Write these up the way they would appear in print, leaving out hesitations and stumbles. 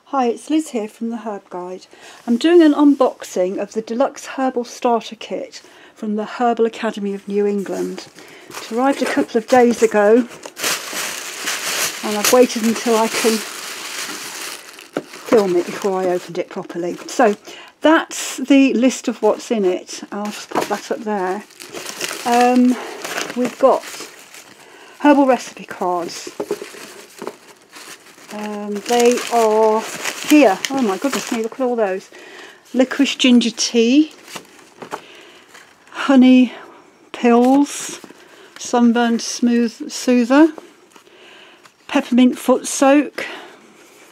Hi, it's Liz here from the Herb Guide. I'm doing an unboxing of the Deluxe Herbal Starter Kit from the Herbal Academy of New England. It arrived a couple of days ago and I've waited until I can film it before I opened it properly. So that's the list of what's in it. I'll just pop that up there. We've got herbal recipe cards. They are here. Oh my goodness me, look at all those. Licorice ginger tea, honey pills, sunburn smooth soother, peppermint foot soak,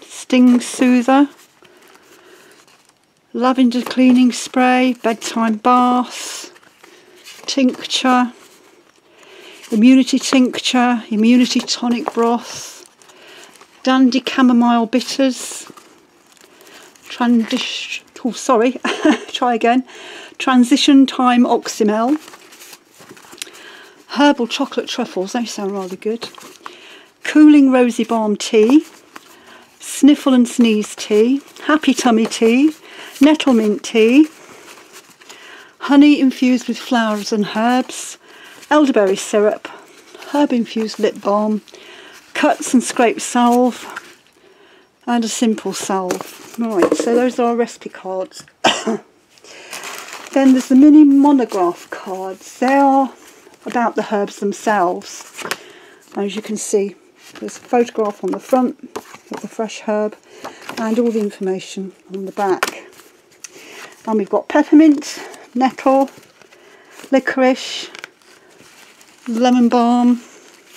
sting soother, lavender cleaning spray, bedtime bath, tincture, immunity tincture, immunity tonic broth, dandy chamomile bitters, transition time oxymel, herbal chocolate truffles, they sound rather good, cooling rosy balm tea, sniffle and sneeze tea, happy tummy tea, nettle mint tea, honey infused with flowers and herbs, elderberry syrup, herb infused lip balm, cuts and scrape salve, and a simple salve. Right, so those are our recipe cards. Then there's the mini monograph cards. They are about the herbs themselves. As you can see, there's a photograph on the front of the fresh herb and all the information on the back. And we've got peppermint, nettle, licorice, lemon balm,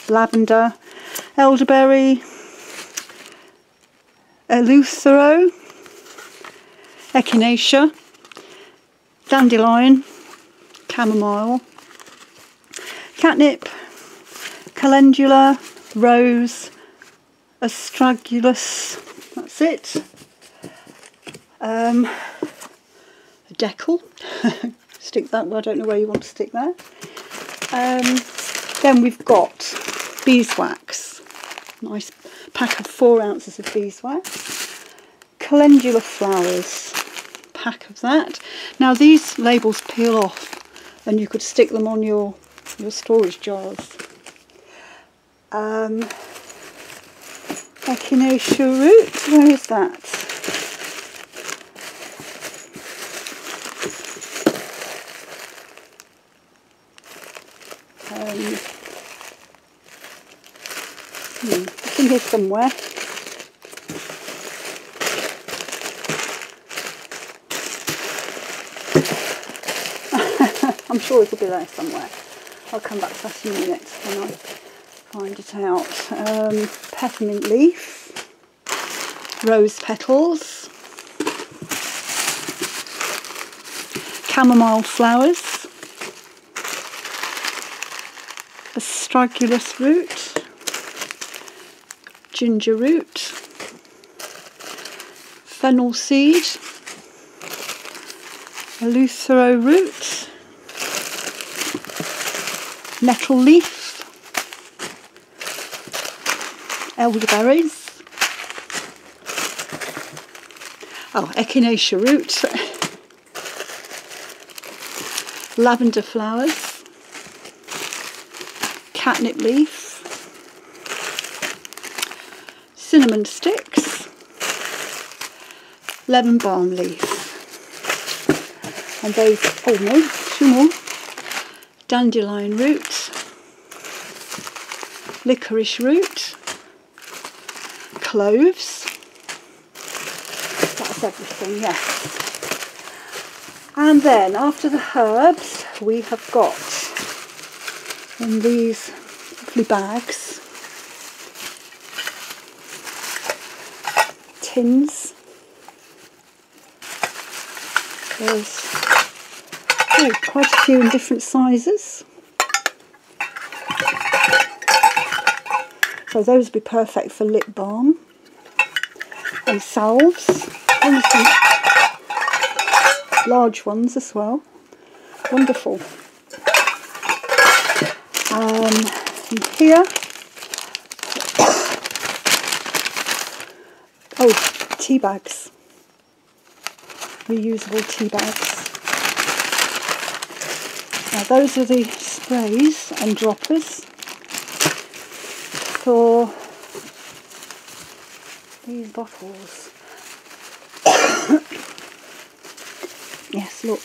lavender, elderberry, eleuthero, echinacea, dandelion, chamomile, catnip, calendula, rose, astragalus, that's it, a decal, stick that, I don't know where you want to stick that. Then we've got beeswax, nice pack of 4 ounces of beeswax, calendula flowers, pack of that. Now these labels peel off and you could stick them on your storage jars. Echinacea root, where is that? It's in here somewhere. I'm sure it'll be there somewhere. I'll come back to that in a minute when I find it out. Peppermint leaf, rose petals, chamomile flowers, astragalus root, ginger root, fennel seed, eleuthero root, nettle leaf, elderberries, echinacea root, lavender flowers, catnip leaf, cinnamon sticks, lemon balm leaf, and those, oh no, 2 more, dandelion root, licorice root, cloves, that's everything, yes. And then after the herbs we have got in these lovely bags tins. There's quite a few in different sizes. So those would be perfect for lip balm and salves. And some large ones as well. Wonderful. And here tea bags, reusable tea bags. Now those are the sprays and droppers for these bottles. Yes, look,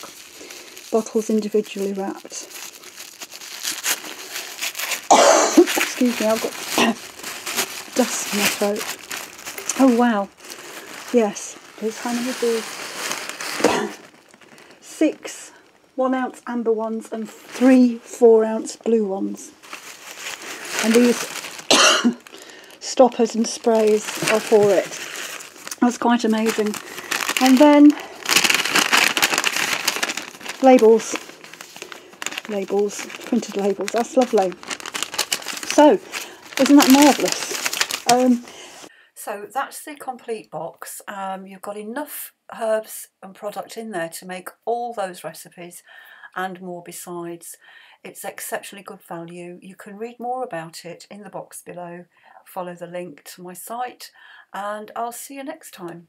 bottles individually wrapped. Excuse me, I've got dust in my throat. Oh wow, yes, there's how many of these? 6 1-ounce amber ones and 3 4-ounce blue ones. And these stoppers and sprays are for it. That's quite amazing. And then labels, printed labels. That's lovely. So, isn't that marvellous? So that's the complete box. You've got enough herbs and product in there to make all those recipes and more besides. It's exceptionally good value. You can read more about it in the box below. Follow the link to my site, and I'll see you next time.